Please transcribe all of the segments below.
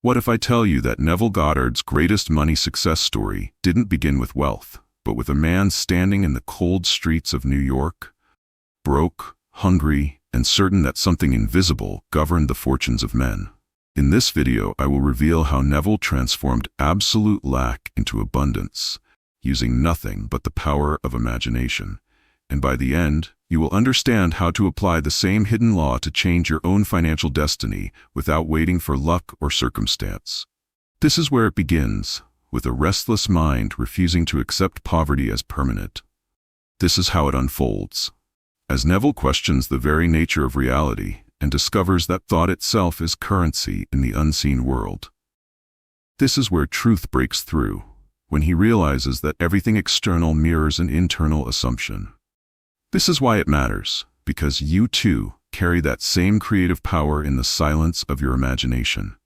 What if I tell you that Neville Goddard's greatest money success story didn't begin with wealth, but with a man standing in the cold streets of New York, broke, hungry, and certain that something invisible governed the fortunes of men? In this video, I will reveal how Neville transformed absolute lack into abundance, using nothing but the power of imagination. And by the end, you will understand how to apply the same hidden law to change your own financial destiny without waiting for luck or circumstance. This is where it begins, with a restless mind refusing to accept poverty as permanent. This is how it unfolds. As Neville questions the very nature of reality and discovers that thought itself is currency in the unseen world. This is where truth breaks through, when he realizes that everything external mirrors an internal assumption. This is why it matters, because you too carry that same creative power in the silence of your imagination.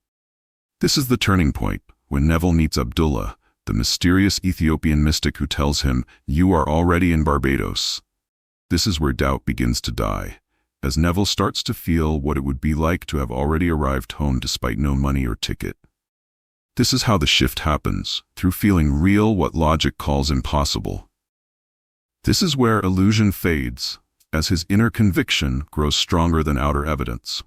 This is the turning point, when Neville meets Abdullah, the mysterious Ethiopian mystic who tells him, "You are already in Barbados." This is where doubt begins to die, as Neville starts to feel what it would be like to have already arrived home despite no money or ticket. This is how the shift happens, through feeling real what logic calls impossible. This is where illusion fades, as his inner conviction grows stronger than outer evidence.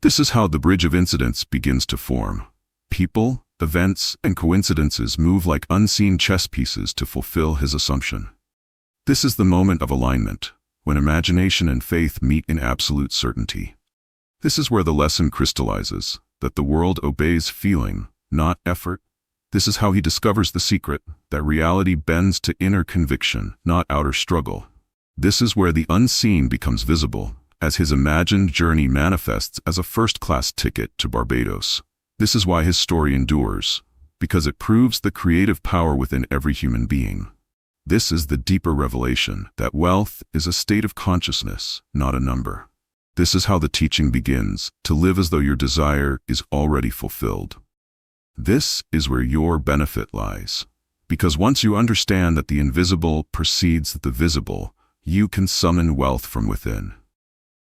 This is how the bridge of incidents begins to form. People, events, and coincidences move like unseen chess pieces to fulfill his assumption. This is the moment of alignment, when imagination and faith meet in absolute certainty. This is where the lesson crystallizes, that the world obeys feeling, not effort. This is how he discovers the secret, that reality bends to inner conviction, not outer struggle. This is where the unseen becomes visible, as his imagined journey manifests as a first-class ticket to Barbados. This is why his story endures, because it proves the creative power within every human being. This is the deeper revelation, that wealth is a state of consciousness, not a number. This is how the teaching begins, to live as though your desire is already fulfilled. This is where your benefit lies, because once you understand that the invisible precedes the visible, you can summon wealth from within.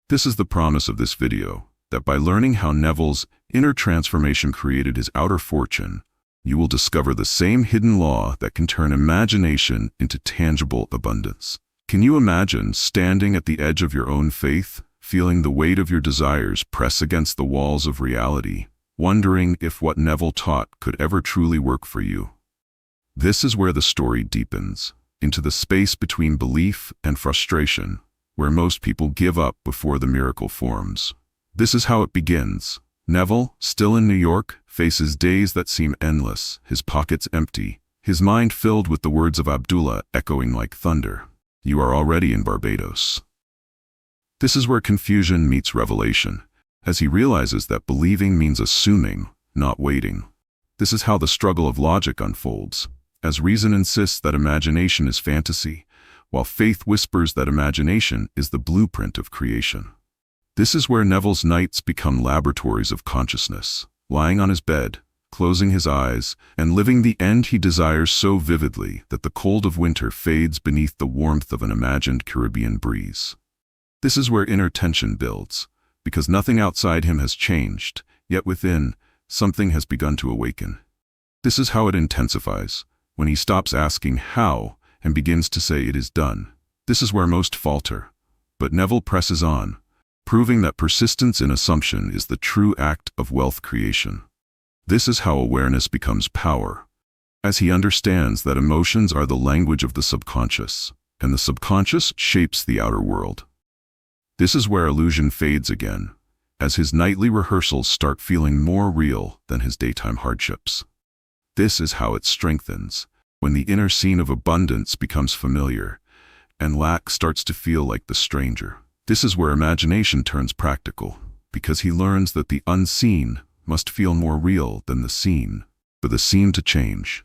This is the promise of this video, that by learning how Neville's inner transformation created his outer fortune, you will discover the same hidden law that can turn imagination into tangible abundance. Can you imagine standing at the edge of your own faith, feeling the weight of your desires press against the walls of reality, wondering if what Neville taught could ever truly work for you? This is where the story deepens, into the space between belief and frustration, where most people give up before the miracle forms. This is how it begins. Neville, still in New York, faces days that seem endless, his pockets empty, his mind filled with the words of Abdullah echoing like thunder. "You are already in Barbados." This is where confusion meets revelation, as he realizes that believing means assuming, not waiting. This is how the struggle of logic unfolds, as reason insists that imagination is fantasy, while faith whispers that imagination is the blueprint of creation. This is where Neville's nights become laboratories of consciousness, lying on his bed, closing his eyes, and living the end he desires so vividly that the cold of winter fades beneath the warmth of an imagined Caribbean breeze. This is where inner tension builds, because nothing outside him has changed, yet within, something has begun to awaken. This is how it intensifies, when he stops asking how and begins to say it is done. This is where most falter, but Neville presses on, proving that persistence in assumption is the true act of wealth creation. This is how awareness becomes power, as he understands that emotions are the language of the subconscious, and the subconscious shapes the outer world. This is where illusion fades again, as his nightly rehearsals start feeling more real than his daytime hardships. This is how it strengthens, when the inner scene of abundance becomes familiar, and lack starts to feel like the stranger. This is where imagination turns practical, because he learns that the unseen must feel more real than the seen, for the seen to change.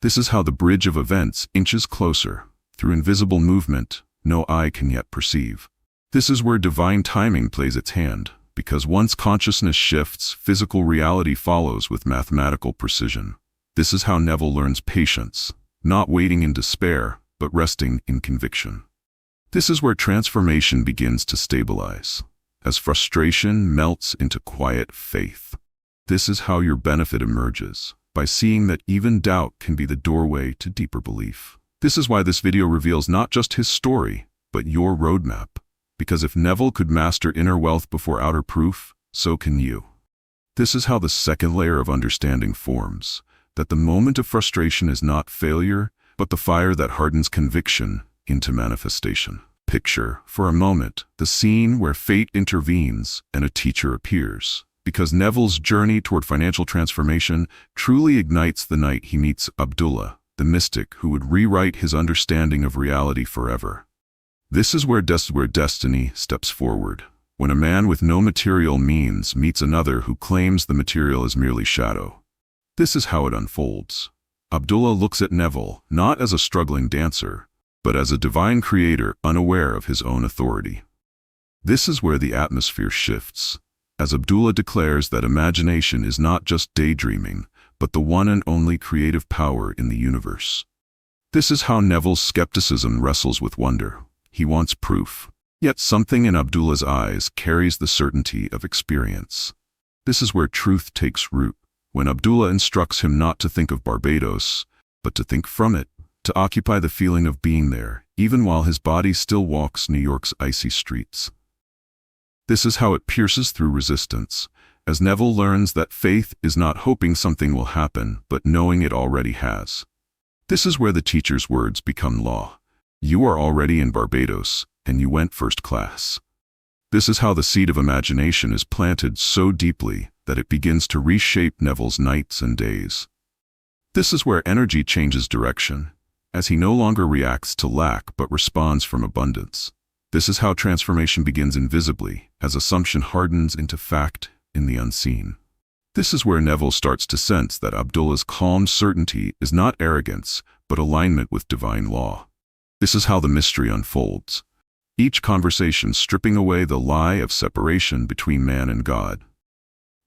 This is how the bridge of events inches closer, through invisible movement no eye can yet perceive. This is where divine timing plays its hand, because once consciousness shifts, physical reality follows with mathematical precision. This is how Neville learns patience, not waiting in despair, but resting in conviction. This is where transformation begins to stabilize, as frustration melts into quiet faith. This is how your benefit emerges, by seeing that even doubt can be the doorway to deeper belief. This is why this video reveals not just his story, but your roadmap. Because if Neville could master inner wealth before outer proof, so can you. This is how the second layer of understanding forms, that the moment of frustration is not failure, but the fire that hardens conviction into manifestation. Picture, for a moment, the scene where fate intervenes and a teacher appears. Because Neville's journey toward financial transformation truly ignites the night he meets Abdullah, the mystic who would rewrite his understanding of reality forever. This is where destiny steps forward. When a man with no material means meets another who claims the material is merely shadow. This is how it unfolds. Abdullah looks at Neville not as a struggling dancer, but as a divine creator unaware of his own authority. This is where the atmosphere shifts, as Abdullah declares that imagination is not just daydreaming, but the one and only creative power in the universe. This is how Neville's skepticism wrestles with wonder. He wants proof. Yet something in Abdullah's eyes carries the certainty of experience. This is where truth takes root, when Abdullah instructs him not to think of Barbados, but to think from it, to occupy the feeling of being there, even while his body still walks New York's icy streets. This is how it pierces through resistance, as Neville learns that faith is not hoping something will happen, but knowing it already has. This is where the teacher's words become law. You are already in Barbados, and you went first class. This is how the seed of imagination is planted so deeply that it begins to reshape Neville's nights and days. This is where energy changes direction, as he no longer reacts to lack but responds from abundance. This is how transformation begins invisibly, as assumption hardens into fact in the unseen. This is where Neville starts to sense that Abdullah's calm certainty is not arrogance, but alignment with divine law. This is how the mystery unfolds, each conversation stripping away the lie of separation between man and God.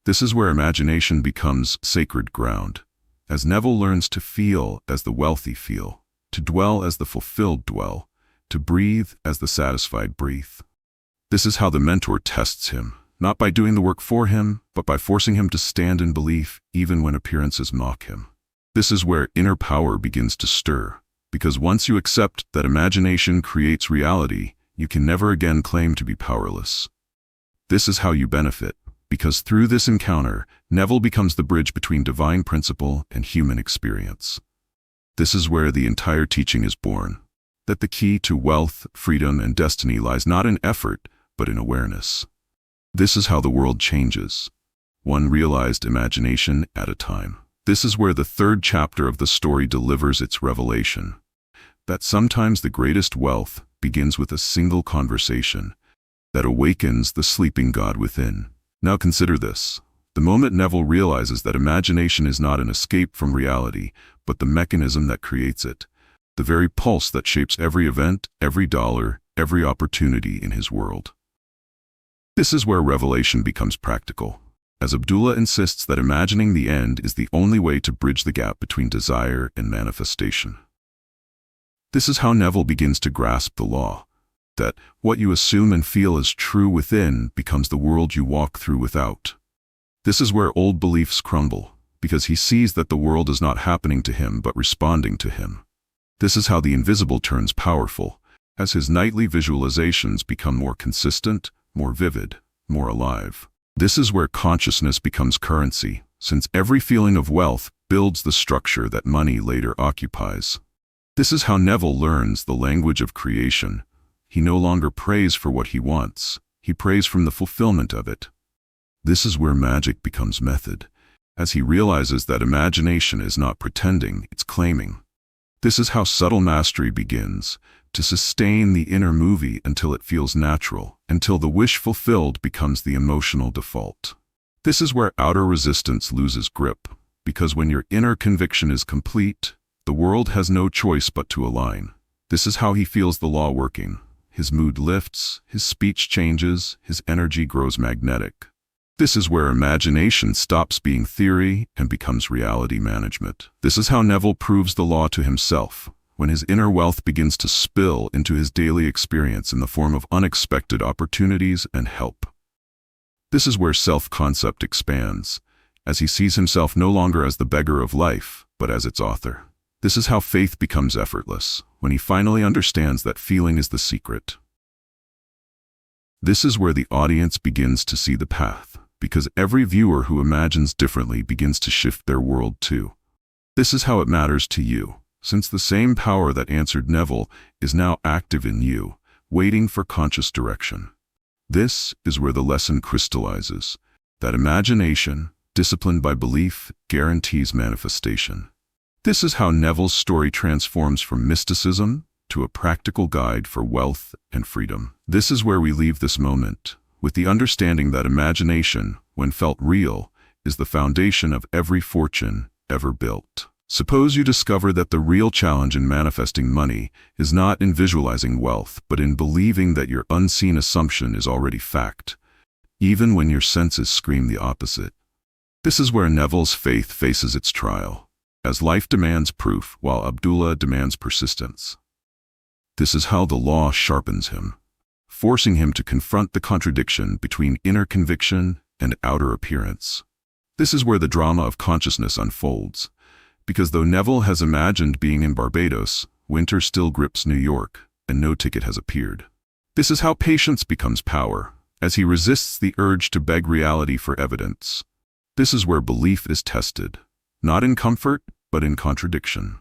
This is where imagination becomes sacred ground, as Neville learns to feel as the wealthy feel, to dwell as the fulfilled dwell, to breathe as the satisfied breathe. This is how the mentor tests him, not by doing the work for him, but by forcing him to stand in belief even when appearances mock him. This is where inner power begins to stir, because once you accept that imagination creates reality, you can never again claim to be powerless. This is how you benefit, because through this encounter, Neville becomes the bridge between divine principle and human experience. This is where the entire teaching is born, that the key to wealth, freedom, and destiny lies not in effort, but in awareness. This is how the world changes, one realized imagination at a time. This is where the third chapter of the story delivers its revelation, that sometimes the greatest wealth begins with a single conversation that awakens the sleeping God within. Now consider this. The moment Neville realizes that imagination is not an escape from reality, but the mechanism that creates it, the very pulse that shapes every event, every dollar, every opportunity in his world. This is where revelation becomes practical, as Abdullah insists that imagining the end is the only way to bridge the gap between desire and manifestation. This is how Neville begins to grasp the law, that what you assume and feel is true within becomes the world you walk through without. This is where old beliefs crumble, because he sees that the world is not happening to him but responding to him. This is how the invisible turns powerful, as his nightly visualizations become more consistent, more vivid, more alive. This is where consciousness becomes currency, since every feeling of wealth builds the structure that money later occupies. This is how Neville learns the language of creation. He no longer prays for what he wants, he prays from the fulfillment of it. This is where magic becomes method, as he realizes that imagination is not pretending, it's claiming. This is how subtle mastery begins, to sustain the inner movie until it feels natural, until the wish fulfilled becomes the emotional default. This is where outer resistance loses grip, because when your inner conviction is complete, the world has no choice but to align. This is how he feels the law working. His mood lifts, his speech changes, his energy grows magnetic. This is where imagination stops being theory and becomes reality management. This is how Neville proves the law to himself, when his inner wealth begins to spill into his daily experience in the form of unexpected opportunities and help. This is where self-concept expands, as he sees himself no longer as the beggar of life, but as its author. This is how faith becomes effortless, when he finally understands that feeling is the secret. This is where the audience begins to see the path, because every viewer who imagines differently begins to shift their world too. This is how it matters to you, since the same power that answered Neville is now active in you, waiting for conscious direction. This is where the lesson crystallizes, that imagination, disciplined by belief, guarantees manifestation. This is how Neville's story transforms from mysticism to a practical guide for wealth and freedom. This is where we leave this moment, with the understanding that imagination, when felt real, is the foundation of every fortune ever built. Suppose you discover that the real challenge in manifesting money is not in visualizing wealth, but in believing that your unseen assumption is already fact, even when your senses scream the opposite. This is where Neville's faith faces its trial, as life demands proof while Abdullah demands persistence. This is how the law sharpens him, forcing him to confront the contradiction between inner conviction and outer appearance. This is where the drama of consciousness unfolds, because though Neville has imagined being in Barbados, winter still grips New York, and no ticket has appeared. This is how patience becomes power, as he resists the urge to beg reality for evidence. This is where belief is tested, not in comfort, but in contradiction.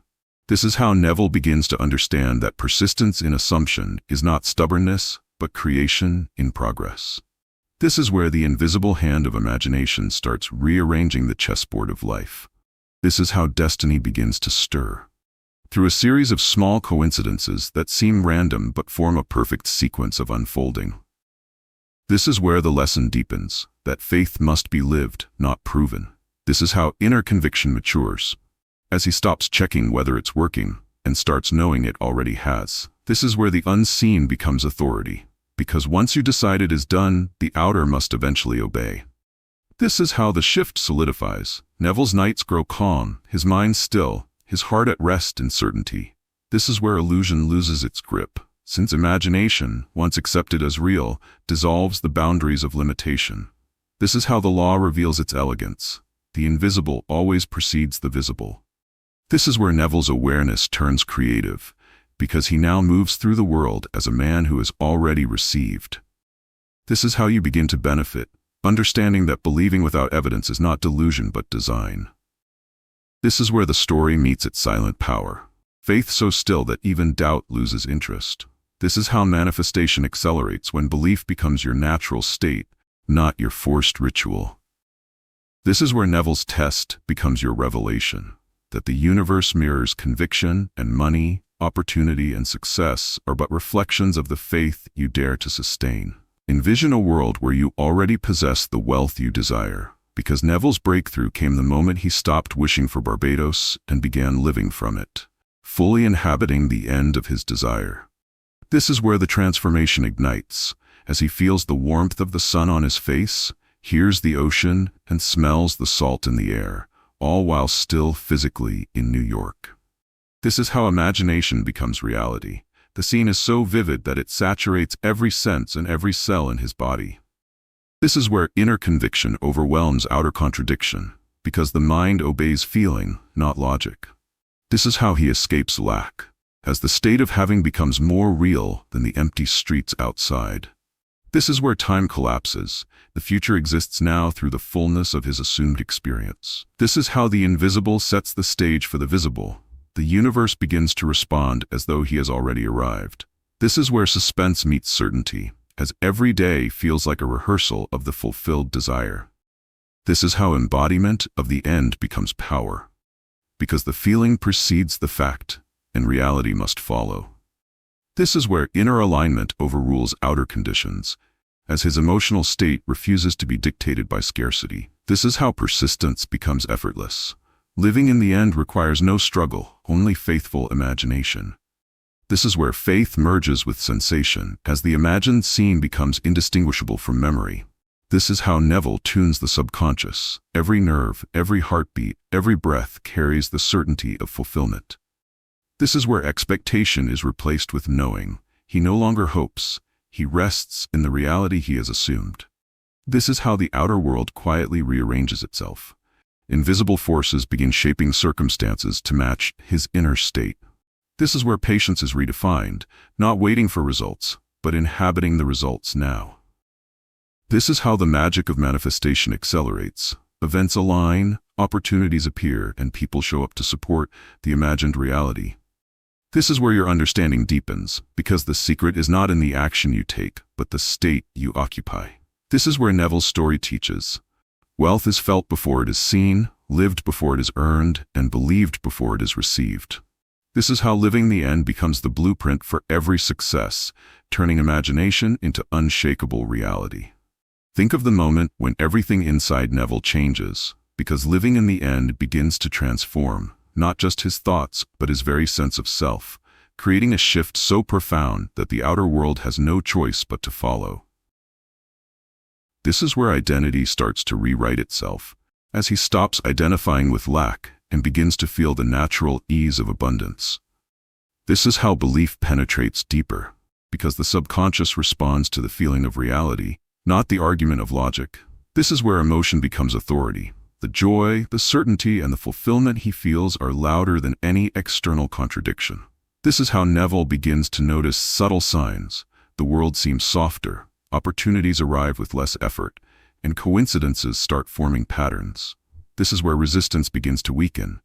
This is how Neville begins to understand that persistence in assumption is not stubbornness, but creation in progress. This is where the invisible hand of imagination starts rearranging the chessboard of life. This is how destiny begins to stir, through a series of small coincidences that seem random but form a perfect sequence of unfolding. This is where the lesson deepens, that faith must be lived, not proven. This is how inner conviction matures, as he stops checking whether it's working and starts knowing it already has. This is where the unseen becomes authority, because once you decide it is done, the outer must eventually obey. This is how the shift solidifies. Neville's nights grow calm, his mind still, his heart at rest in certainty. This is where illusion loses its grip, since imagination, once accepted as real, dissolves the boundaries of limitation. This is how the law reveals its elegance. The invisible always precedes the visible. This is where Neville's awareness turns creative, because he now moves through the world as a man who has already received. This is how you begin to benefit, understanding that believing without evidence is not delusion but design. This is where the story meets its silent power, faith so still that even doubt loses interest. This is how manifestation accelerates when belief becomes your natural state, not your forced ritual. This is where Neville's test becomes your revelation, that the universe mirrors conviction, and money, opportunity, and success are but reflections of the faith you dare to sustain. Envision a world where you already possess the wealth you desire, because Neville's breakthrough came the moment he stopped wishing for Barbados and began living from it, fully inhabiting the end of his desire. This is where the transformation ignites, as he feels the warmth of the sun on his face, hears the ocean, and smells the salt in the air, all while still physically in New York. This is how imagination becomes reality. The scene is so vivid that it saturates every sense and every cell in his body. This is where inner conviction overwhelms outer contradiction, because the mind obeys feeling, not logic. This is how he escapes lack, as the state of having becomes more real than the empty streets outside. This is where time collapses. The future exists now through the fullness of his assumed experience. This is how the invisible sets the stage for the visible. The universe begins to respond as though he has already arrived. This is where suspense meets certainty, as every day feels like a rehearsal of the fulfilled desire. This is how embodiment of the end becomes power, because the feeling precedes the fact, and reality must follow. This is where inner alignment overrules outer conditions, as his emotional state refuses to be dictated by scarcity. This is how persistence becomes effortless. Living in the end requires no struggle, only faithful imagination. This is where faith merges with sensation, as the imagined scene becomes indistinguishable from memory. This is how Neville tunes the subconscious. Every nerve, every heartbeat, every breath carries the certainty of fulfillment. This is where expectation is replaced with knowing. He no longer hopes, he rests in the reality he has assumed. This is how the outer world quietly rearranges itself, invisible forces begin shaping circumstances to match his inner state. This is where patience is redefined, not waiting for results, but inhabiting the results now. This is how the magic of manifestation accelerates. Events align, opportunities appear, and people show up to support the imagined reality. This is where your understanding deepens, because the secret is not in the action you take, but the state you occupy. This is where Neville's story teaches. Wealth is felt before it is seen, lived before it is earned, and believed before it is received. This is how living the end becomes the blueprint for every success, turning imagination into unshakable reality. Think of the moment when everything inside Neville changes, because living in the end begins to transform, not just his thoughts, but his very sense of self, creating a shift so profound that the outer world has no choice but to follow. This is where identity starts to rewrite itself, as he stops identifying with lack and begins to feel the natural ease of abundance. This is how belief penetrates deeper, because the subconscious responds to the feeling of reality, not the argument of logic. This is where emotion becomes authority. The joy, the certainty, and the fulfillment he feels are louder than any external contradiction. This is how Neville begins to notice subtle signs. The world seems softer, opportunities arrive with less effort, and coincidences start forming patterns. This is where resistance begins to weaken,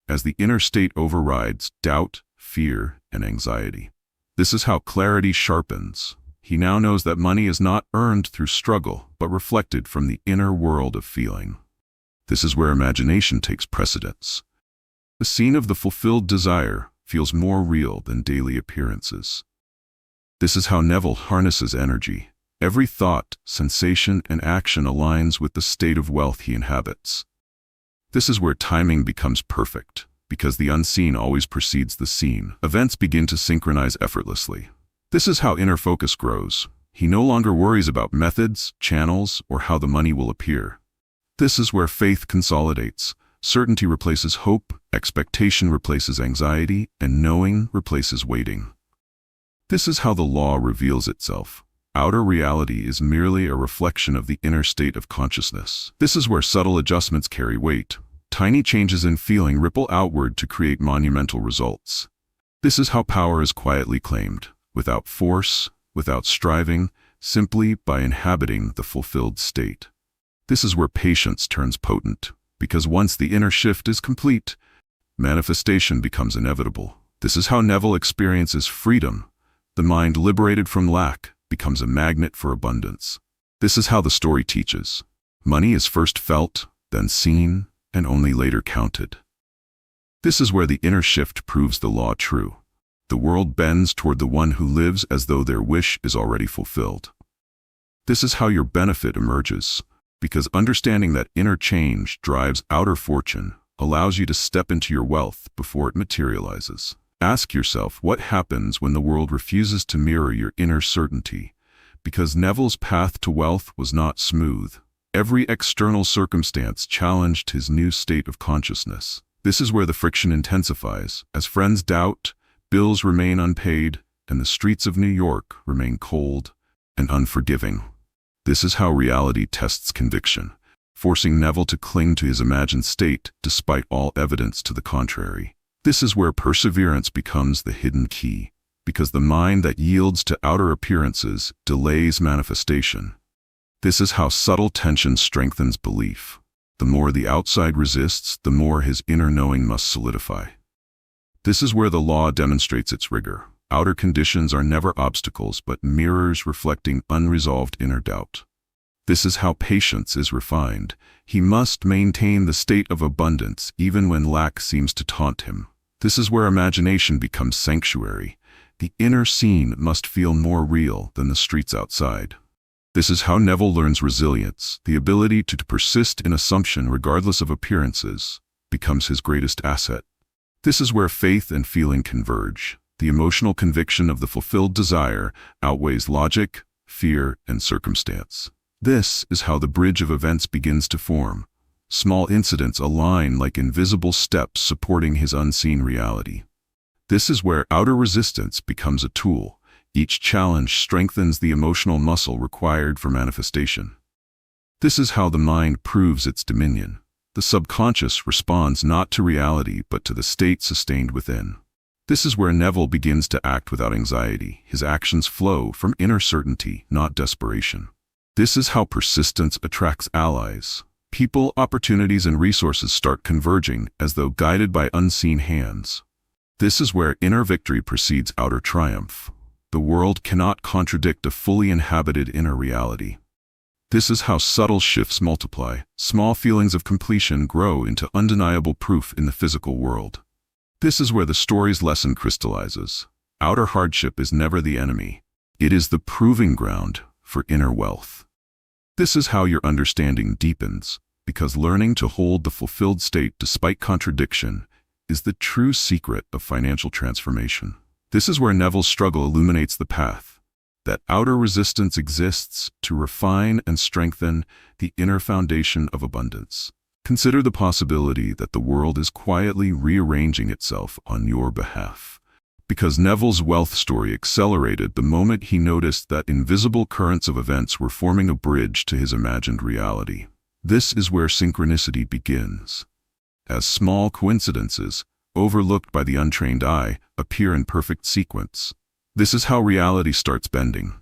as the inner state overrides doubt, fear, and anxiety. This is how clarity sharpens. He now knows that money is not earned through struggle, but reflected from the inner world of feeling. This is where imagination takes precedence. The scene of the fulfilled desire feels more real than daily appearances. This is how Neville harnesses energy. Every thought, sensation, and action aligns with the state of wealth he inhabits. This is where timing becomes perfect, because the unseen always precedes the seen. Events begin to synchronize effortlessly. This is how inner focus grows. He no longer worries about methods, channels, or how the money will appear. This is where faith consolidates. Certainty replaces hope, expectation replaces anxiety, and knowing replaces waiting. This is how the law reveals itself. Outer reality is merely a reflection of the inner state of consciousness. This is where subtle adjustments carry weight. Tiny changes in feeling ripple outward to create monumental results. This is how power is quietly claimed, without force, without striving, simply by inhabiting the fulfilled state. This is where patience turns potent, because once the inner shift is complete, manifestation becomes inevitable. This is how Neville experiences freedom. The mind liberated from lack becomes a magnet for abundance. This is how the story teaches. Money is first felt, then seen, and only later counted. This is where the inner shift proves the law true. The world bends toward the one who lives as though their wish is already fulfilled. This is how your benefit emerges, because understanding that inner change drives outer fortune allows you to step into your wealth before it materializes. Ask yourself what happens when the world refuses to mirror your inner certainty, because Neville's path to wealth was not smooth. Every external circumstance challenged his new state of consciousness. This is where the friction intensifies, as friends doubt, bills remain unpaid, and the streets of New York remain cold and unforgiving. This is how reality tests conviction, forcing Neville to cling to his imagined state despite all evidence to the contrary. This is where perseverance becomes the hidden key, because the mind that yields to outer appearances delays manifestation. This is how subtle tension strengthens belief. The more the outside resists, the more his inner knowing must solidify. This is where the law demonstrates its rigor. Outer conditions are never obstacles, but mirrors reflecting unresolved inner doubt. This is how patience is refined. He must maintain the state of abundance even when lack seems to taunt him. This is where imagination becomes sanctuary. The inner scene must feel more real than the streets outside. This is how Neville learns resilience. The ability to persist in assumption regardless of appearances becomes his greatest asset. This is where faith and feeling converge. The emotional conviction of the fulfilled desire outweighs logic, fear, and circumstance. This is how the bridge of events begins to form. Small incidents align like invisible steps supporting his unseen reality. This is where outer resistance becomes a tool. Each challenge strengthens the emotional muscle required for manifestation. This is how the mind proves its dominion. The subconscious responds not to reality but to the state sustained within. This is where Neville begins to act without anxiety. His actions flow from inner certainty, not desperation. This is how persistence attracts allies. People, opportunities, and resources start converging as though guided by unseen hands. This is where inner victory precedes outer triumph. The world cannot contradict a fully inhabited inner reality. This is how subtle shifts multiply. Small feelings of completion grow into undeniable proof in the physical world. This is where the story's lesson crystallizes. Outer hardship is never the enemy. It is the proving ground for inner wealth. This is how your understanding deepens, because learning to hold the fulfilled state despite contradiction is the true secret of financial transformation. This is where Neville's struggle illuminates the path. That outer resistance exists to refine and strengthen the inner foundation of abundance. Consider the possibility that the world is quietly rearranging itself on your behalf. Because Neville's wealth story accelerated the moment he noticed that invisible currents of events were forming a bridge to his imagined reality. This is where synchronicity begins. As small coincidences, overlooked by the untrained eye, appear in perfect sequence. This is how reality starts bending.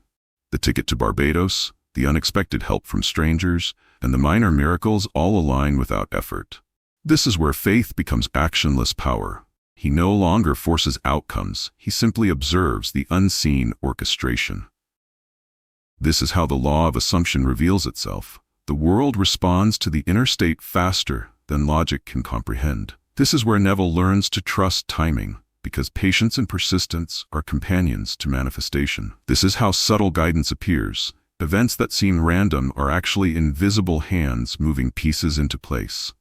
The ticket to Barbados, the unexpected help from strangers, and the minor miracles all align without effort. This is where faith becomes actionless power. He no longer forces outcomes, he simply observes the unseen orchestration. This is how the law of assumption reveals itself. The world responds to the inner state faster than logic can comprehend. This is where Neville learns to trust timing, because patience and persistence are companions to manifestation. This is how subtle guidance appears. Events that seem random are actually invisible hands moving pieces into place.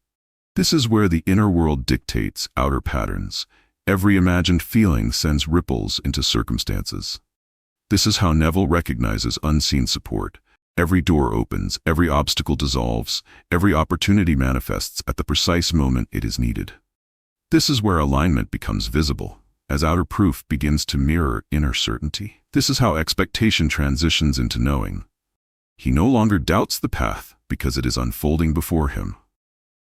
This is where the inner world dictates outer patterns. Every imagined feeling sends ripples into circumstances. This is how Neville recognizes unseen support. Every door opens, every obstacle dissolves, every opportunity manifests at the precise moment it is needed. This is where alignment becomes visible, as outer proof begins to mirror inner certainty. This is how expectation transitions into knowing. He no longer doubts the path because it is unfolding before him.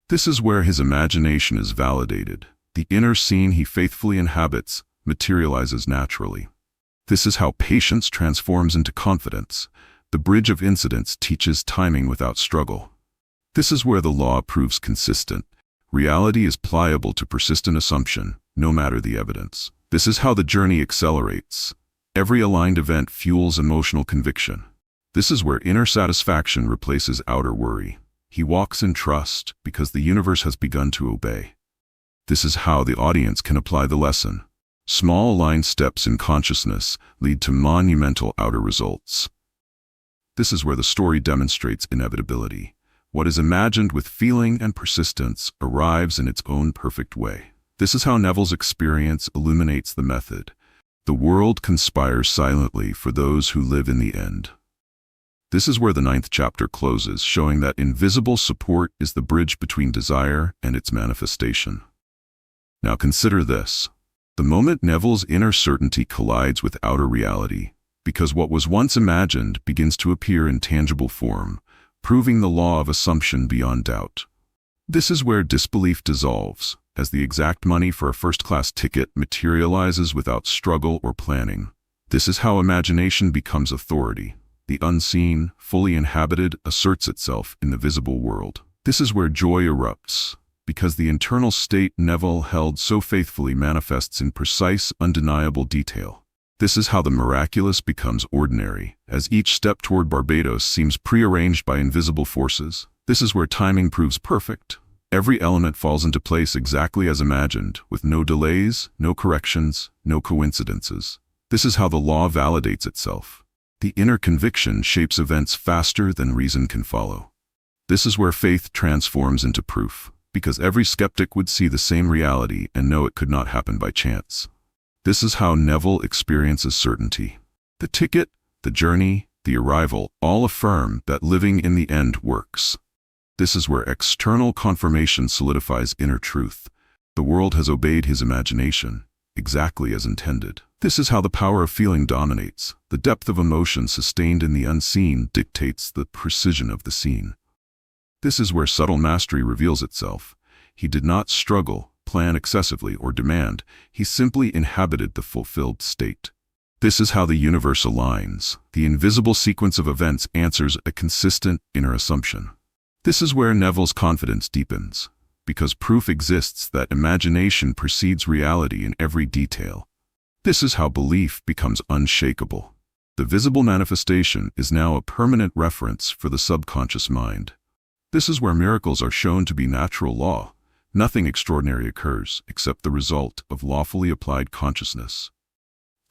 This is where his imagination is validated. The inner scene he faithfully inhabits materializes naturally. This is how patience transforms into confidence. The bridge of incidents teaches timing without struggle. This is where the law proves consistent. Reality is pliable to persistent assumption, no matter the evidence. This is how the journey accelerates. Every aligned event fuels emotional conviction. This is where inner satisfaction replaces outer worry. He walks in trust because the universe has begun to obey. This is how the audience can apply the lesson. Small aligned steps in consciousness lead to monumental outer results. This is where the story demonstrates inevitability. What is imagined with feeling and persistence arrives in its own perfect way. This is how Neville's experience illuminates the method. The world conspires silently for those who live in the end. This is where the 9th chapter closes, showing that invisible support is the bridge between desire and its manifestation. Now consider this. The moment Neville's inner certainty collides with outer reality, because what was once imagined begins to appear in tangible form, proving the law of assumption beyond doubt. This is where disbelief dissolves, as the exact money for a first-class ticket materializes without struggle or planning. This is how imagination becomes authority. The unseen, fully inhabited, asserts itself in the visible world. This is where joy erupts, because the internal state Neville held so faithfully manifests in precise, undeniable detail. This is how the miraculous becomes ordinary, as each step toward Barbados seems prearranged by invisible forces. This is where timing proves perfect. Every element falls into place exactly as imagined, with no delays, no corrections, no coincidences. This is how the law validates itself. The inner conviction shapes events faster than reason can follow. This is where faith transforms into proof, because every skeptic would see the same reality and know it could not happen by chance. This is how Neville experiences certainty. The ticket, the journey, the arrival all affirm that living in the end works. This is where external confirmation solidifies inner truth. The world has obeyed his imagination, exactly as intended. This is how the power of feeling dominates. The depth of emotion sustained in the unseen dictates the precision of the seen. This is where subtle mastery reveals itself. He did not struggle, plan excessively, or demand. He simply inhabited the fulfilled state. This is how the universe aligns. The invisible sequence of events answers a consistent inner assumption. This is where Neville's confidence deepens, because proof exists that imagination precedes reality in every detail. This is how belief becomes unshakable. The visible manifestation is now a permanent reference for the subconscious mind. This is where miracles are shown to be natural law. Nothing extraordinary occurs except the result of lawfully applied consciousness.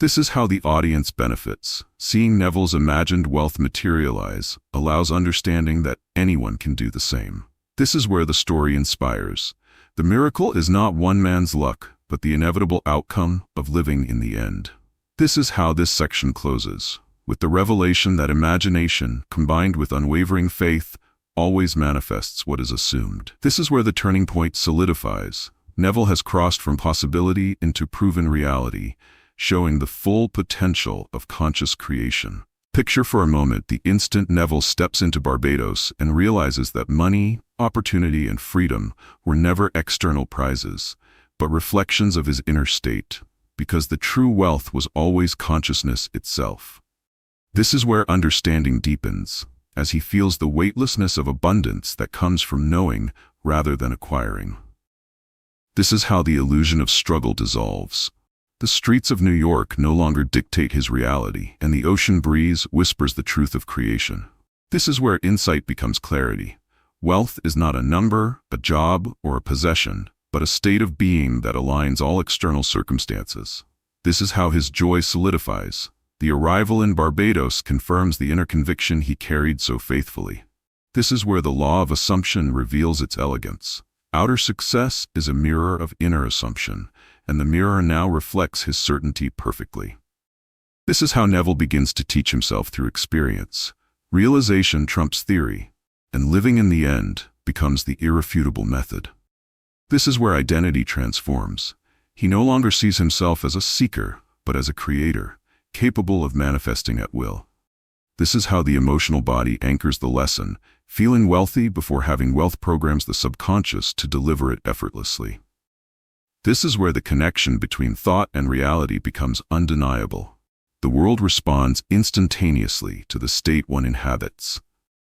This is how the audience benefits. Seeing Neville's imagined wealth materialize allows understanding that anyone can do the same. This is where the story inspires. The miracle is not one man's luck, but the inevitable outcome of living in the end. This is how this section closes, with the revelation that imagination, combined with unwavering faith, always manifests what is assumed. This is where the turning point solidifies. Neville has crossed from possibility into proven reality, showing the full potential of conscious creation. Picture for a moment the instant Neville steps into Barbados and realizes that money, opportunity, and freedom were never external prizes, but reflections of his inner state, because the true wealth was always consciousness itself. This is where understanding deepens, as he feels the weightlessness of abundance that comes from knowing rather than acquiring. This is how the illusion of struggle dissolves. The streets of New York no longer dictate his reality, and the ocean breeze whispers the truth of creation. This is where insight becomes clarity. Wealth is not a number, a job, or a possession, but a state of being that aligns all external circumstances. This is how his joy solidifies. The arrival in Barbados confirms the inner conviction he carried so faithfully. This is where the law of assumption reveals its elegance. Outer success is a mirror of inner assumption, and the mirror now reflects his certainty perfectly. This is how Neville begins to teach himself through experience. Realization trumps theory, and living in the end becomes the irrefutable method. This is where identity transforms. He no longer sees himself as a seeker, but as a creator, capable of manifesting at will. This is how the emotional body anchors the lesson. Feeling wealthy before having wealth programs the subconscious to deliver it effortlessly. This is where the connection between thought and reality becomes undeniable. The world responds instantaneously to the state one inhabits.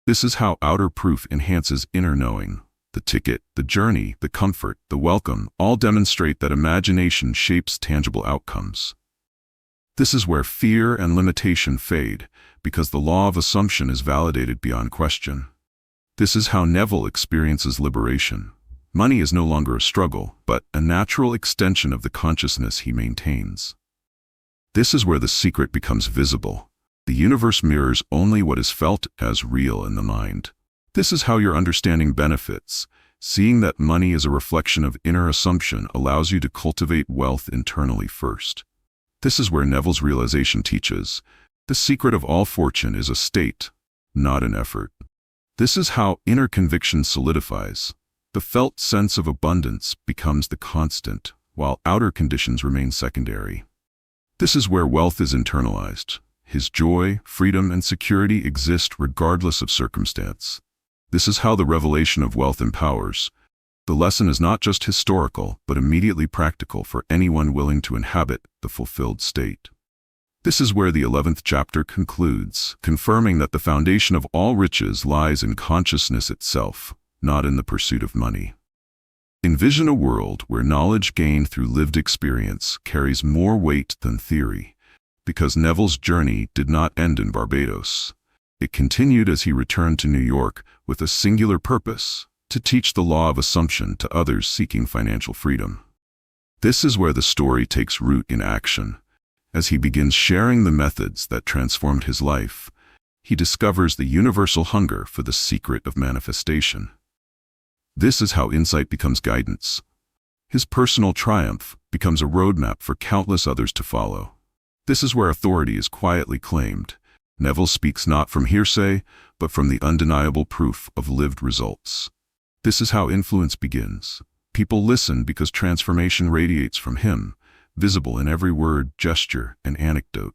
This is how outer proof enhances inner knowing. The ticket, the journey, the comfort, the welcome, all demonstrate that imagination shapes tangible outcomes. This is where fear and limitation fade, because the law of assumption is validated beyond question. This is how Neville experiences liberation. Money is no longer a struggle, but a natural extension of the consciousness he maintains. This is where the secret becomes visible. The universe mirrors only what is felt as real in the mind. This is how your understanding benefits. Seeing that money is a reflection of inner assumption allows you to cultivate wealth internally first. This is where Neville's realization teaches. The secret of all fortune is a state, not an effort. This is how inner conviction solidifies. The felt sense of abundance becomes the constant, while outer conditions remain secondary. This is where wealth is internalized. His joy, freedom, and security exist regardless of circumstance. This is how the revelation of wealth empowers. The lesson is not just historical, but immediately practical for anyone willing to inhabit the fulfilled state. This is where the 11th chapter concludes, confirming that the foundation of all riches lies in consciousness itself, not in the pursuit of money. Envision a world where knowledge gained through lived experience carries more weight than theory, because Neville's journey did not end in Barbados. It continued as he returned to New York with a singular purpose: to teach the law of assumption to others seeking financial freedom. This is where the story takes root in action. As he begins sharing the methods that transformed his life, he discovers the universal hunger for the secret of manifestation. This is how insight becomes guidance. His personal triumph becomes a roadmap for countless others to follow. This is where authority is quietly claimed. Neville speaks not from hearsay, but from the undeniable proof of lived results. This is how influence begins. People listen because transformation radiates from him, visible in every word, gesture, and anecdote.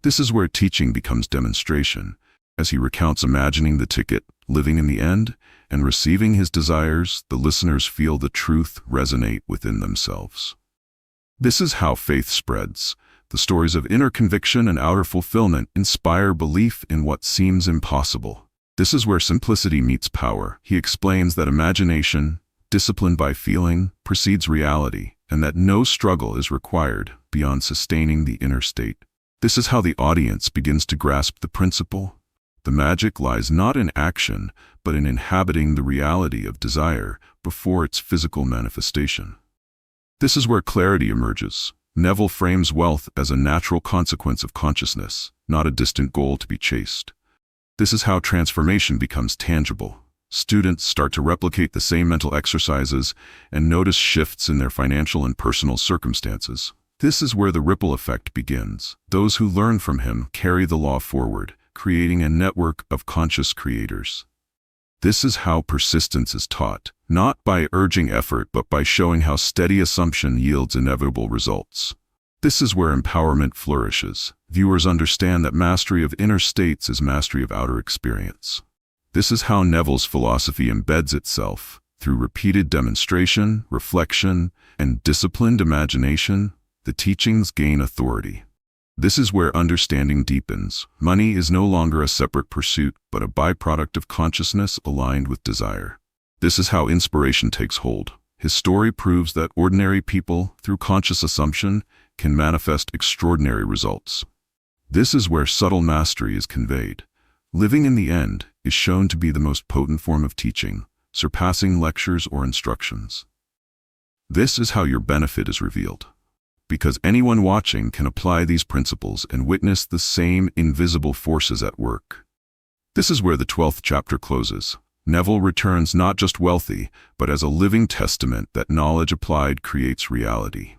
This is where teaching becomes demonstration. As he recounts imagining the ticket, Living in the end and receiving his desires, the listeners feel the truth resonate within themselves. This is how faith spreads. The stories of inner conviction and outer fulfillment inspire belief in what seems impossible. This is where simplicity meets power. He explains that imagination, disciplined by feeling, precedes reality, and that no struggle is required beyond sustaining the inner state. This is how the audience begins to grasp the principle. The magic lies not in action, but in inhabiting the reality of desire before its physical manifestation. This is where clarity emerges. Neville frames wealth as a natural consequence of consciousness, not a distant goal to be chased. This is how transformation becomes tangible. Students start to replicate the same mental exercises and notice shifts in their financial and personal circumstances. This is where the ripple effect begins. Those who learn from him carry the law forward, creating a network of conscious creators. This is how persistence is taught, not by urging effort, but by showing how steady assumption yields inevitable results. This is where empowerment flourishes. Viewers understand that mastery of inner states is mastery of outer experience. This is how Neville's philosophy embeds itself. Through repeated demonstration, reflection, and disciplined imagination, the teachings gain authority. This is where understanding deepens. Money is no longer a separate pursuit, but a byproduct of consciousness aligned with desire. This is how inspiration takes hold. His story proves that ordinary people, through conscious assumption, can manifest extraordinary results. This is where subtle mastery is conveyed. Living in the end is shown to be the most potent form of teaching, surpassing lectures or instructions. This is how your benefit is revealed. Because anyone watching can apply these principles and witness the same invisible forces at work. This is where the 12th chapter closes. Neville returns not just wealthy, but as a living testament that knowledge applied creates reality.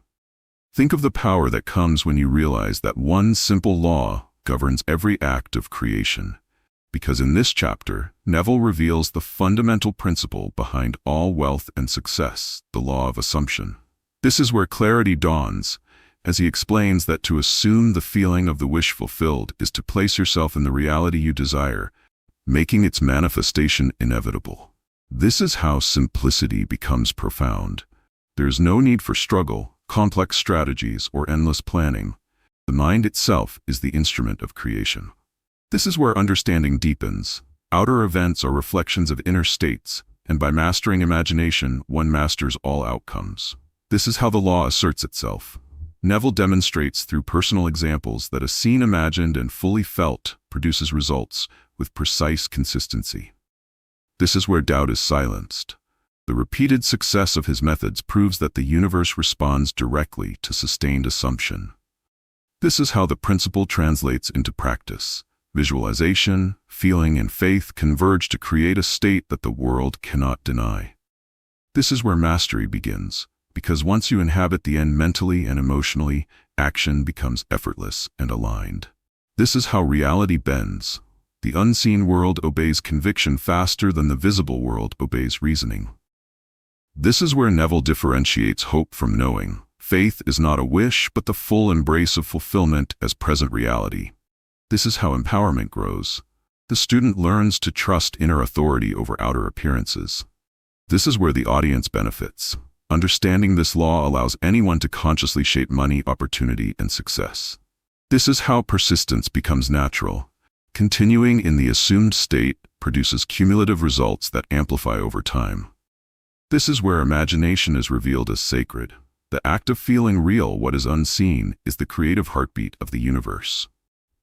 Think of the power that comes when you realize that one simple law governs every act of creation. Because in this chapter, Neville reveals the fundamental principle behind all wealth and success, the law of assumption. This is where clarity dawns, as he explains that to assume the feeling of the wish fulfilled is to place yourself in the reality you desire, making its manifestation inevitable. This is how simplicity becomes profound. There is no need for struggle, complex strategies, or endless planning. The mind itself is the instrument of creation. This is where understanding deepens. Outer events are reflections of inner states, and by mastering imagination, one masters all outcomes. This is how the law asserts itself. Neville demonstrates through personal examples that a scene imagined and fully felt produces results with precise consistency. This is where doubt is silenced. The repeated success of his methods proves that the universe responds directly to sustained assumption. This is how the principle translates into practice. Visualization, feeling, and faith converge to create a state that the world cannot deny. This is where mastery begins. Because once you inhabit the end mentally and emotionally, action becomes effortless and aligned. This is how reality bends. The unseen world obeys conviction faster than the visible world obeys reasoning. This is where Neville differentiates hope from knowing. Faith is not a wish, but the full embrace of fulfillment as present reality. This is how empowerment grows. The student learns to trust inner authority over outer appearances. This is where the audience benefits. Understanding this law allows anyone to consciously shape money, opportunity, and success. This is how persistence becomes natural. Continuing in the assumed state produces cumulative results that amplify over time. This is where imagination is revealed as sacred. The act of feeling real what is unseen is the creative heartbeat of the universe.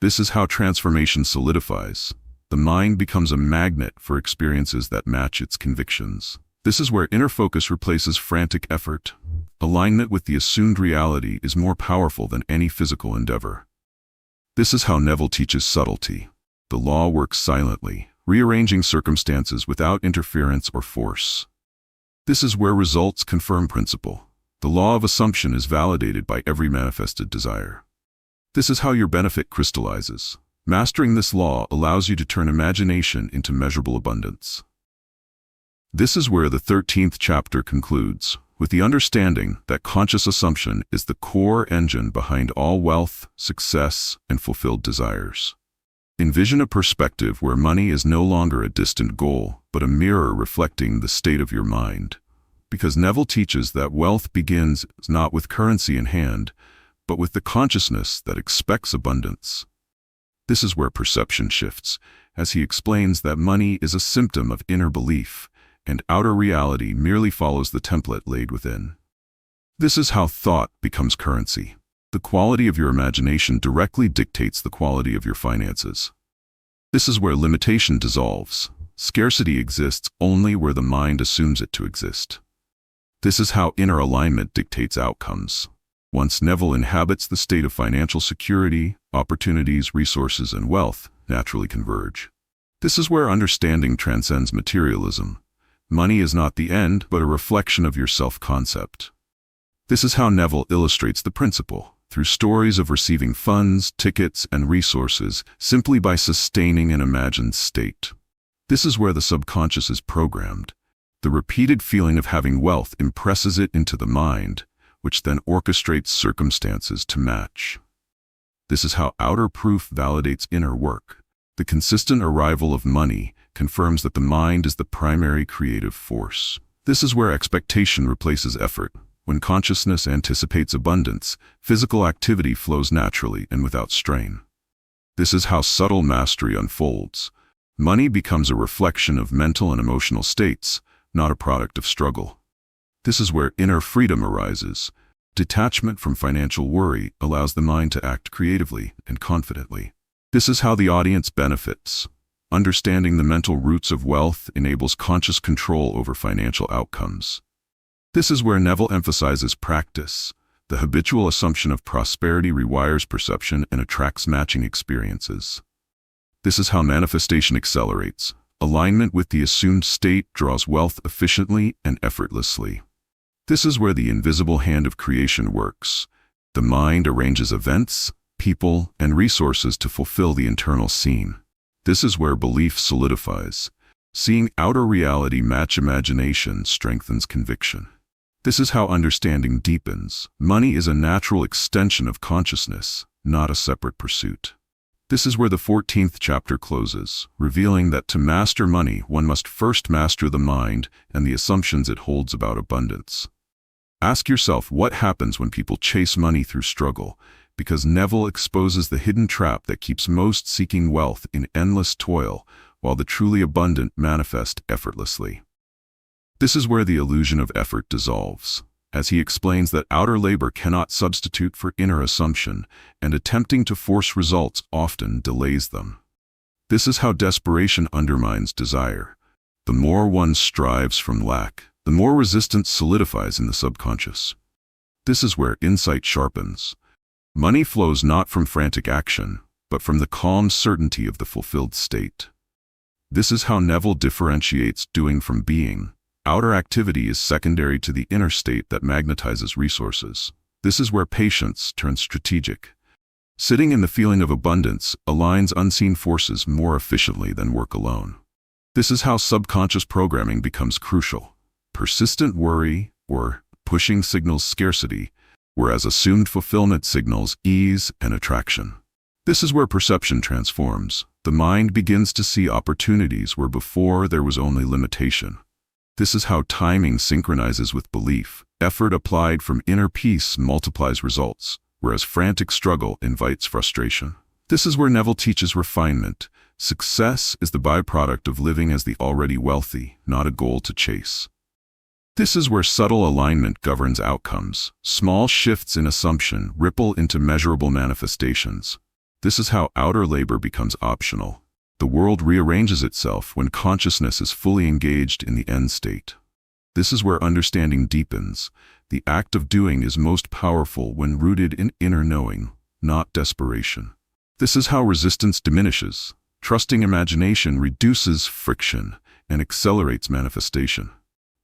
This is how transformation solidifies. The mind becomes a magnet for experiences that match its convictions. This is where inner focus replaces frantic effort. Alignment with the assumed reality is more powerful than any physical endeavor. This is how Neville teaches subtlety. The law works silently, rearranging circumstances without interference or force. This is where results confirm principle. The law of assumption is validated by every manifested desire. This is how your benefit crystallizes. Mastering this law allows you to turn imagination into measurable abundance. This is where the 13th chapter concludes, with the understanding that conscious assumption is the core engine behind all wealth, success, and fulfilled desires. Envision a perspective where money is no longer a distant goal, but a mirror reflecting the state of your mind. Because Neville teaches that wealth begins not with currency in hand, but with the consciousness that expects abundance. This is where perception shifts, as he explains that money is a symptom of inner belief, and outer reality merely follows the template laid within. This is how thought becomes currency. The quality of your imagination directly dictates the quality of your finances. This is where limitation dissolves. Scarcity exists only where the mind assumes it to exist. This is how inner alignment dictates outcomes. Once Neville inhabits the state of financial security, opportunities, resources, and wealth naturally converge. This is where understanding transcends materialism. Money is not the end, but a reflection of your self-concept. This is how Neville illustrates the principle, through stories of receiving funds, tickets, and resources simply by sustaining an imagined state. This is where the subconscious is programmed. The repeated feeling of having wealth impresses it into the mind, which then orchestrates circumstances to match. This is how outer proof validates inner work. The consistent arrival of money confirms that the mind is the primary creative force. This is where expectation replaces effort. When consciousness anticipates abundance, physical activity flows naturally and without strain. This is how subtle mastery unfolds. Money becomes a reflection of mental and emotional states, not a product of struggle. This is where inner freedom arises. Detachment from financial worry allows the mind to act creatively and confidently. This is how the audience benefits. Understanding the mental roots of wealth enables conscious control over financial outcomes. This is where Neville emphasizes practice. The habitual assumption of prosperity rewires perception and attracts matching experiences. This is how manifestation accelerates. Alignment with the assumed state draws wealth efficiently and effortlessly. This is where the invisible hand of creation works. The mind arranges events, people, and resources to fulfill the internal scene. This is where belief solidifies. Seeing outer reality match imagination strengthens conviction. This is how understanding deepens. Money is a natural extension of consciousness, not a separate pursuit. This is where the 14th chapter closes, revealing that to master money, one must first master the mind and the assumptions it holds about abundance. Ask yourself what happens when people chase money through struggle, because Neville exposes the hidden trap that keeps most seeking wealth in endless toil, while the truly abundant manifest effortlessly. This is where the illusion of effort dissolves, as he explains that outer labor cannot substitute for inner assumption, and attempting to force results often delays them. This is how desperation undermines desire. The more one strives from lack, the more resistance solidifies in the subconscious. This is where insight sharpens. Money flows not from frantic action, but from the calm certainty of the fulfilled state. This is how Neville differentiates doing from being. Outer activity is secondary to the inner state that magnetizes resources. This is where patience turns strategic. Sitting in the feeling of abundance aligns unseen forces more efficiently than work alone. This is how subconscious programming becomes crucial. Persistent worry or pushing signals scarcity, whereas assumed fulfillment signals ease and attraction. This is where perception transforms. The mind begins to see opportunities where before there was only limitation. This is how timing synchronizes with belief. Effort applied from inner peace multiplies results, whereas frantic struggle invites frustration. This is where Neville teaches refinement. Success is the byproduct of living as the already wealthy, not a goal to chase. This is where subtle alignment governs outcomes. Small shifts in assumption ripple into measurable manifestations. This is how outer labor becomes optional. The world rearranges itself when consciousness is fully engaged in the end state. This is where understanding deepens. The act of doing is most powerful when rooted in inner knowing, not desperation. This is how resistance diminishes. Trusting imagination reduces friction and accelerates manifestation.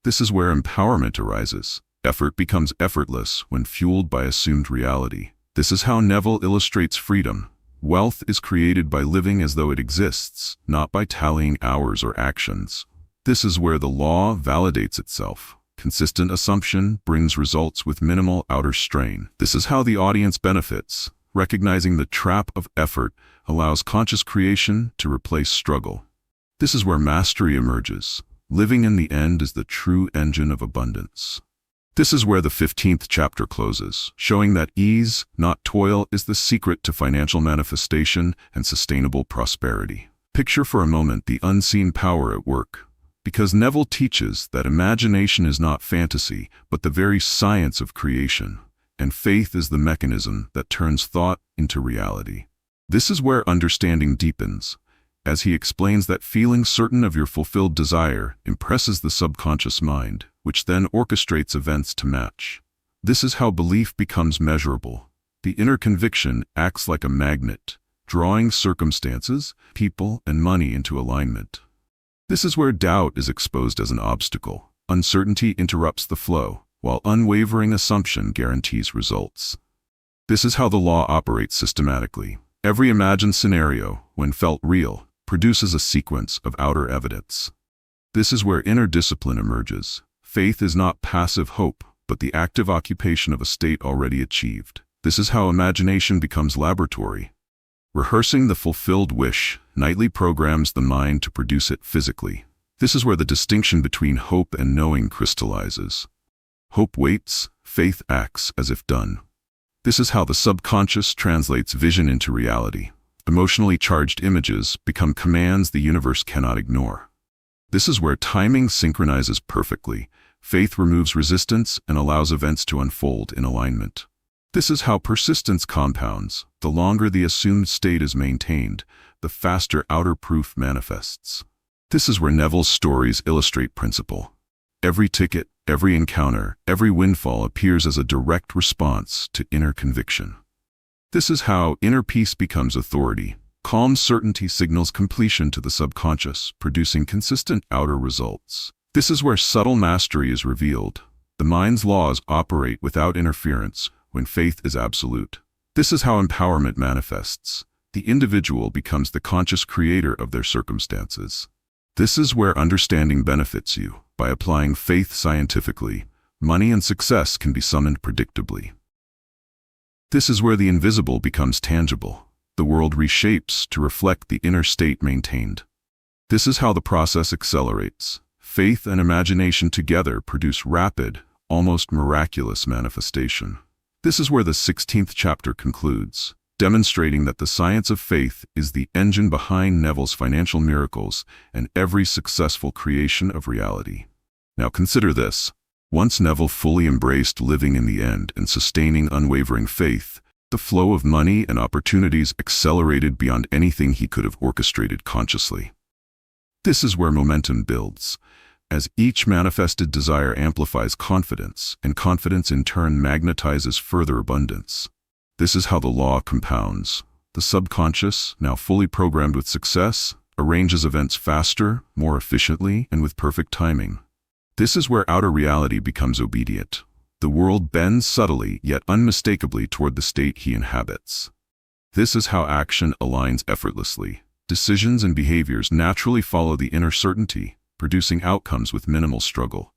This is where empowerment arises. Effort becomes effortless when fueled by assumed reality. This is how Neville illustrates freedom. Wealth is created by living as though it exists, not by tallying hours or actions. This is where the law validates itself. Consistent assumption brings results with minimal outer strain. This is how the audience benefits. Recognizing the trap of effort allows conscious creation to replace struggle. This is where mastery emerges. Living in the end is the true engine of abundance. This is where the 15th chapter closes, showing that ease, not toil, is the secret to financial manifestation and sustainable prosperity. Picture for a moment the unseen power at work, because Neville teaches that imagination is not fantasy, but the very science of creation, and faith is the mechanism that turns thought into reality. This is where understanding deepens, as he explains that feeling certain of your fulfilled desire impresses the subconscious mind, which then orchestrates events to match. This is how belief becomes measurable. The inner conviction acts like a magnet, drawing circumstances, people, and money into alignment. This is where doubt is exposed as an obstacle. Uncertainty interrupts the flow, while unwavering assumption guarantees results. This is how the law operates systematically. Every imagined scenario, when felt real, produces a sequence of outer evidence. This is where inner discipline emerges. Faith is not passive hope, but the active occupation of a state already achieved. This is how imagination becomes laboratory. Rehearsing the fulfilled wish nightly programs the mind to produce it physically. This is where the distinction between hope and knowing crystallizes. Hope waits, faith acts as if done. This is how the subconscious translates vision into reality. Emotionally charged images become commands the universe cannot ignore. This is where timing synchronizes perfectly. Faith removes resistance and allows events to unfold in alignment. This is how persistence compounds. The longer the assumed state is maintained, the faster outer proof manifests. This is where Neville's stories illustrate principle. Every ticket, every encounter, every windfall appears as a direct response to inner conviction. This is how inner peace becomes authority. Calm certainty signals completion to the subconscious, producing consistent outer results. This is where subtle mastery is revealed. The mind's laws operate without interference when faith is absolute. This is how empowerment manifests. The individual becomes the conscious creator of their circumstances. This is where understanding benefits you. By applying faith scientifically, money and success can be summoned predictably. This is where the invisible becomes tangible. The world reshapes to reflect the inner state maintained. This is how the process accelerates. Faith and imagination together produce rapid, almost miraculous manifestation. This is where the 16th chapter concludes, demonstrating that the science of faith is the engine behind Neville's financial miracles and every successful creation of reality. Now consider this. Once Neville fully embraced living in the end and sustaining unwavering faith, the flow of money and opportunities accelerated beyond anything he could have orchestrated consciously. This is where momentum builds, as each manifested desire amplifies confidence, and confidence in turn magnetizes further abundance. This is how the law compounds. The subconscious, now fully programmed with success, arranges events faster, more efficiently, and with perfect timing. This is where outer reality becomes obedient. The world bends subtly yet unmistakably toward the state he inhabits. This is how action aligns effortlessly. Decisions and behaviors naturally follow the inner certainty, producing outcomes with minimal struggle.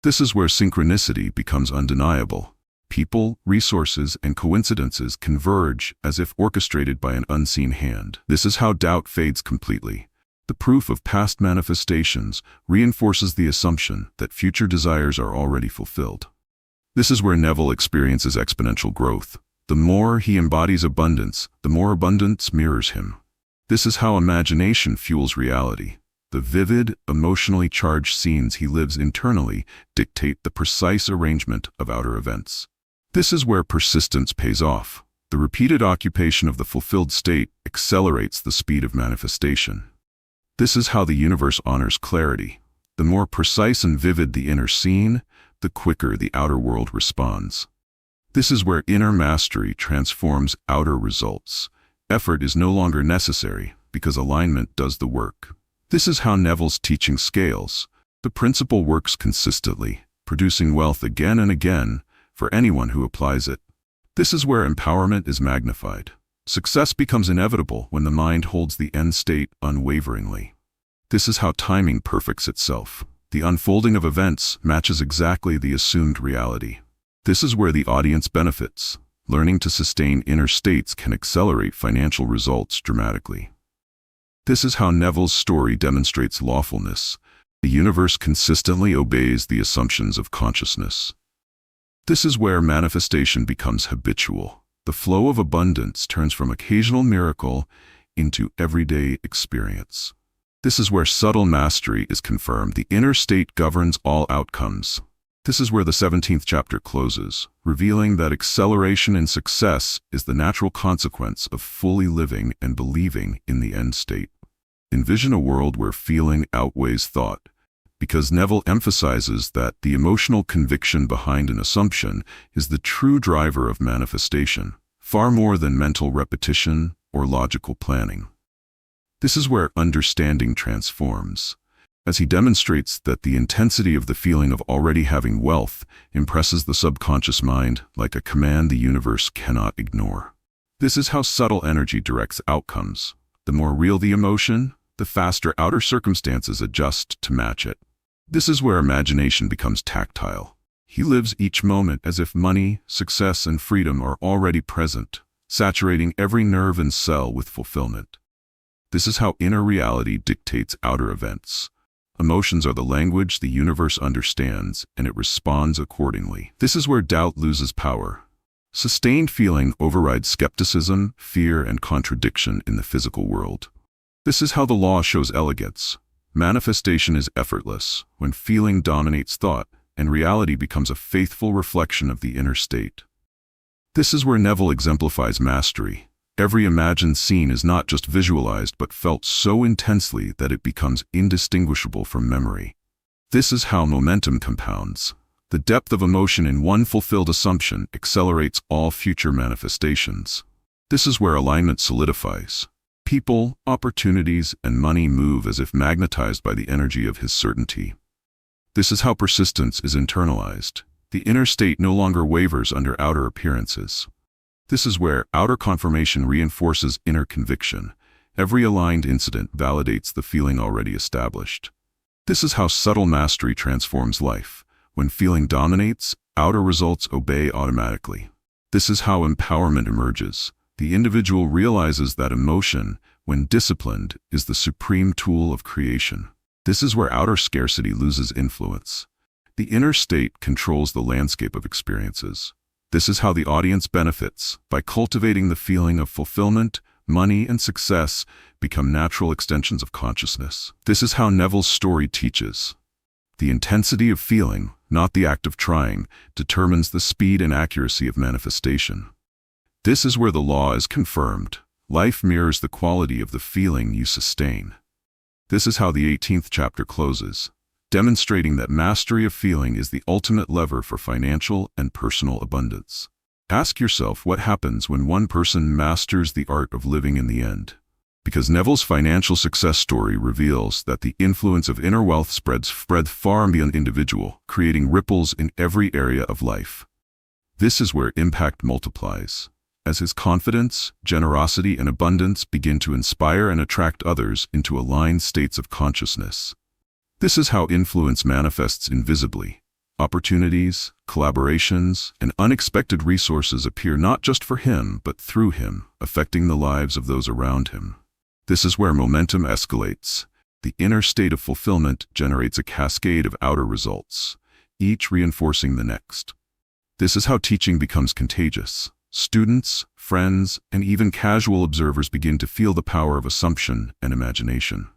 This is where synchronicity becomes undeniable. People, resources, and coincidences converge as if orchestrated by an unseen hand. This is how doubt fades completely. The proof of past manifestations reinforces the assumption that future desires are already fulfilled. This is where Neville experiences exponential growth. The more he embodies abundance, the more abundance mirrors him. This is how imagination fuels reality. The vivid, emotionally charged scenes he lives internally dictate the precise arrangement of outer events. This is where persistence pays off. The repeated occupation of the fulfilled state accelerates the speed of manifestation. This is how the universe honors clarity. The more precise and vivid the inner scene, the quicker the outer world responds. This is where inner mastery transforms outer results. Effort is no longer necessary because alignment does the work. This is how Neville's teaching scales. The principle works consistently, producing wealth again and again for anyone who applies it. This is where empowerment is magnified. Success becomes inevitable when the mind holds the end state unwaveringly. This is how timing perfects itself. The unfolding of events matches exactly the assumed reality. This is where the audience benefits. learning to sustain inner states can accelerate financial results dramatically. This is how Neville's story demonstrates lawfulness. The universe consistently obeys the assumptions of consciousness. This is where manifestation becomes habitual. The flow of abundance turns from occasional miracle into everyday experience. This is where subtle mastery is confirmed. The inner state governs all outcomes. This is where the 17th chapter closes, revealing that acceleration in success is the natural consequence of fully living and believing in the end state. Envision a world where feeling outweighs thought, because Neville emphasizes that the emotional conviction behind an assumption is the true driver of manifestation, far more than mental repetition or logical planning. This is where understanding transforms, as he demonstrates that the intensity of the feeling of already having wealth impresses the subconscious mind like a command the universe cannot ignore. This is how subtle energy directs outcomes. The more real the emotion, the faster outer circumstances adjust to match it. This is where imagination becomes tactile. He lives each moment as if money, success, and freedom are already present, saturating every nerve and cell with fulfillment. This is how inner reality dictates outer events. Emotions are the language the universe understands, and it responds accordingly. This is where doubt loses power. Sustained feeling overrides skepticism, fear, and contradiction in the physical world. This is how the law shows elegance. Manifestation is effortless when feeling dominates thought, and reality becomes a faithful reflection of the inner state. This is where Neville exemplifies mastery. Every imagined scene is not just visualized but felt so intensely that it becomes indistinguishable from memory. This is how momentum compounds. The depth of emotion in one fulfilled assumption accelerates all future manifestations. This is where alignment solidifies. People, opportunities, and money move as if magnetized by the energy of his certainty. This is how persistence is internalized. The inner state no longer wavers under outer appearances. This is where outer confirmation reinforces inner conviction. Every aligned incident validates the feeling already established. This is how subtle mastery transforms life. When feeling dominates, outer results obey automatically. This is how empowerment emerges. The individual realizes that emotion, when disciplined, is the supreme tool of creation. This is where outer scarcity loses influence. The inner state controls the landscape of experiences. This is how the audience benefits. By cultivating the feeling of fulfillment, money, and success become natural extensions of consciousness. This is how Neville's story teaches. The intensity of feeling, not the act of trying, determines the speed and accuracy of manifestation. This is where the law is confirmed. Life mirrors the quality of the feeling you sustain. This is how the 18th chapter closes, demonstrating that mastery of feeling is the ultimate lever for financial and personal abundance. Ask yourself what happens when one person masters the art of living in the end. Because Neville's financial success story reveals that the influence of inner wealth spreads far beyond individual, creating ripples in every area of life. This is where impact multiplies, as his confidence, generosity, and abundance begin to inspire and attract others into aligned states of consciousness. This is how influence manifests invisibly. Opportunities, collaborations, and unexpected resources appear not just for him, but through him, affecting the lives of those around him. This is where momentum escalates. The inner state of fulfillment generates a cascade of outer results, each reinforcing the next. This is how teaching becomes contagious. Students, friends, and even casual observers begin to feel the power of assumption and imagination.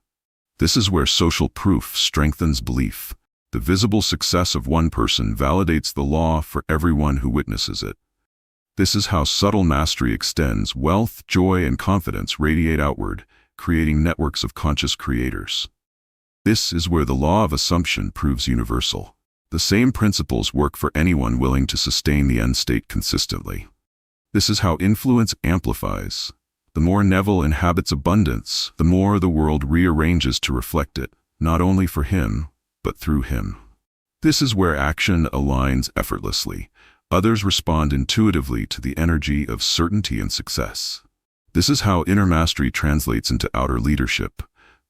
This is where social proof strengthens belief. The visible success of one person validates the law for everyone who witnesses it. This is how subtle mastery extends. Wealth, joy, and confidence radiate outward, creating networks of conscious creators. This is where the law of assumption proves universal. The same principles work for anyone willing to sustain the end state consistently. This is how influence amplifies. The more Neville inhabits abundance, the more the world rearranges to reflect it, not only for him, but through him. This is where action aligns effortlessly. Others respond intuitively to the energy of certainty and success. This is how inner mastery translates into outer leadership.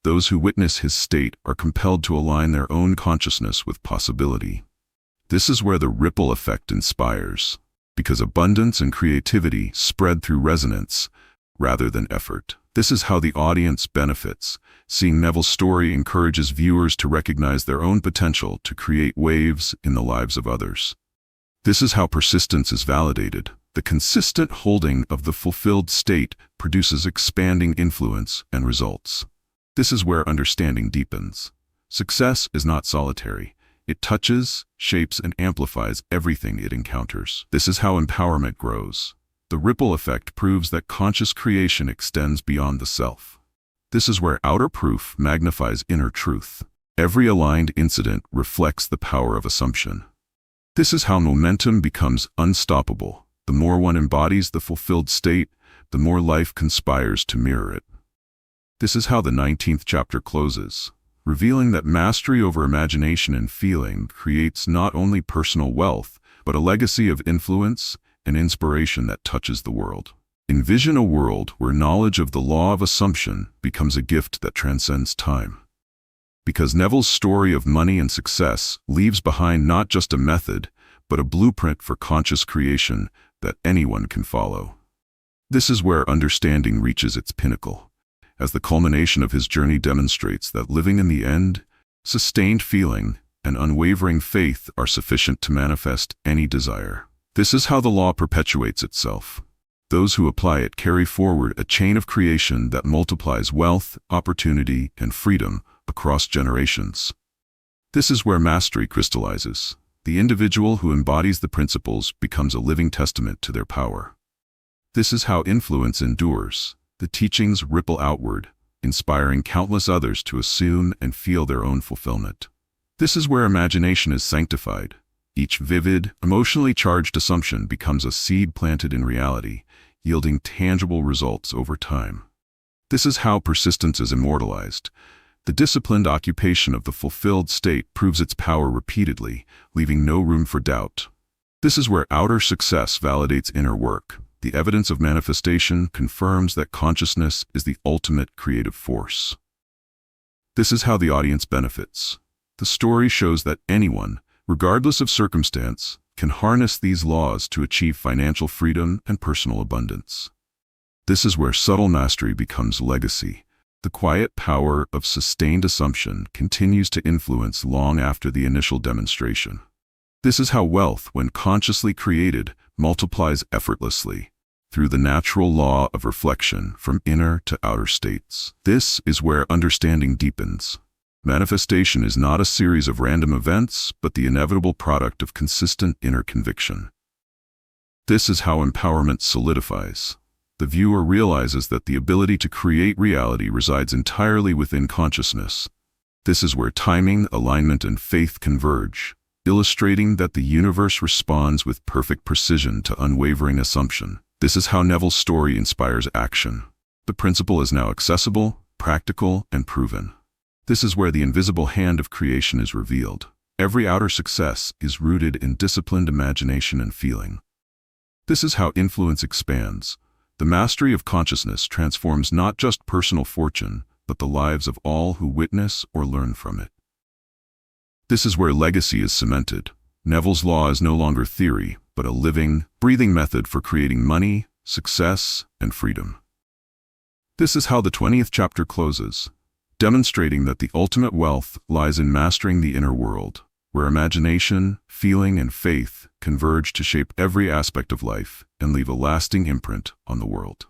Those who witness his state are compelled to align their own consciousness with possibility. This is where the ripple effect inspires. because abundance and creativity spread through resonance rather than effort. This is how the audience benefits. Seeing Neville's story encourages viewers to recognize their own potential to create waves in the lives of others. This is how persistence is validated. The consistent holding of the fulfilled state produces expanding influence and results. This is where understanding deepens. Success is not solitary. It touches, shapes, and amplifies everything it encounters. This is how empowerment grows. The ripple effect proves that conscious creation extends beyond the self. This is where outer proof magnifies inner truth. Every aligned incident reflects the power of assumption. This is how momentum becomes unstoppable. The more one embodies the fulfilled state, the more life conspires to mirror it. This is how the 19th chapter closes, revealing that mastery over imagination and feeling creates not only personal wealth, but a legacy of influence and inspiration that touches the world. Envision a world where knowledge of the law of assumption becomes a gift that transcends time. Because Neville's story of money and success leaves behind not just a method, but a blueprint for conscious creation that anyone can follow. This is where understanding reaches its pinnacle, as the culmination of his journey demonstrates that living in the end, sustained feeling, and unwavering faith are sufficient to manifest any desire. This is how the law perpetuates itself. Those who apply it carry forward a chain of creation that multiplies wealth, opportunity, and freedom across generations. This is where mastery crystallizes. The individual who embodies the principles becomes a living testament to their power. This is how influence endures. The teachings ripple outward, inspiring countless others to assume and feel their own fulfillment. This is where imagination is sanctified. Each vivid, emotionally charged assumption becomes a seed planted in reality, yielding tangible results over time. This is how persistence is immortalized. The disciplined occupation of the fulfilled state proves its power repeatedly, leaving no room for doubt. This is where outer success validates inner work. The evidence of manifestation confirms that consciousness is the ultimate creative force. This is how the audience benefits. The story shows that anyone, regardless of circumstance, can harness these laws to achieve financial freedom and personal abundance. This is where subtle mastery becomes legacy. The quiet power of sustained assumption continues to influence long after the initial demonstration. This is how wealth, when consciously created, multiplies effortlessly, through the natural law of reflection from inner to outer states. This is where understanding deepens. Manifestation is not a series of random events, but the inevitable product of consistent inner conviction. This is how empowerment solidifies. The viewer realizes that the ability to create reality resides entirely within consciousness. This is where timing, alignment, and faith converge, illustrating that the universe responds with perfect precision to unwavering assumption. This is how Neville's story inspires action. The principle is now accessible, practical, and proven. This is where the invisible hand of creation is revealed. Every outer success is rooted in disciplined imagination and feeling. This is how influence expands. The mastery of consciousness transforms not just personal fortune, but the lives of all who witness or learn from it. This is where legacy is cemented. Neville's law is no longer theory, but a living, breathing method for creating money, success, and freedom. This is how the 20th chapter closes, demonstrating that the ultimate wealth lies in mastering the inner world, where imagination, feeling, and faith converge to shape every aspect of life and leave a lasting imprint on the world.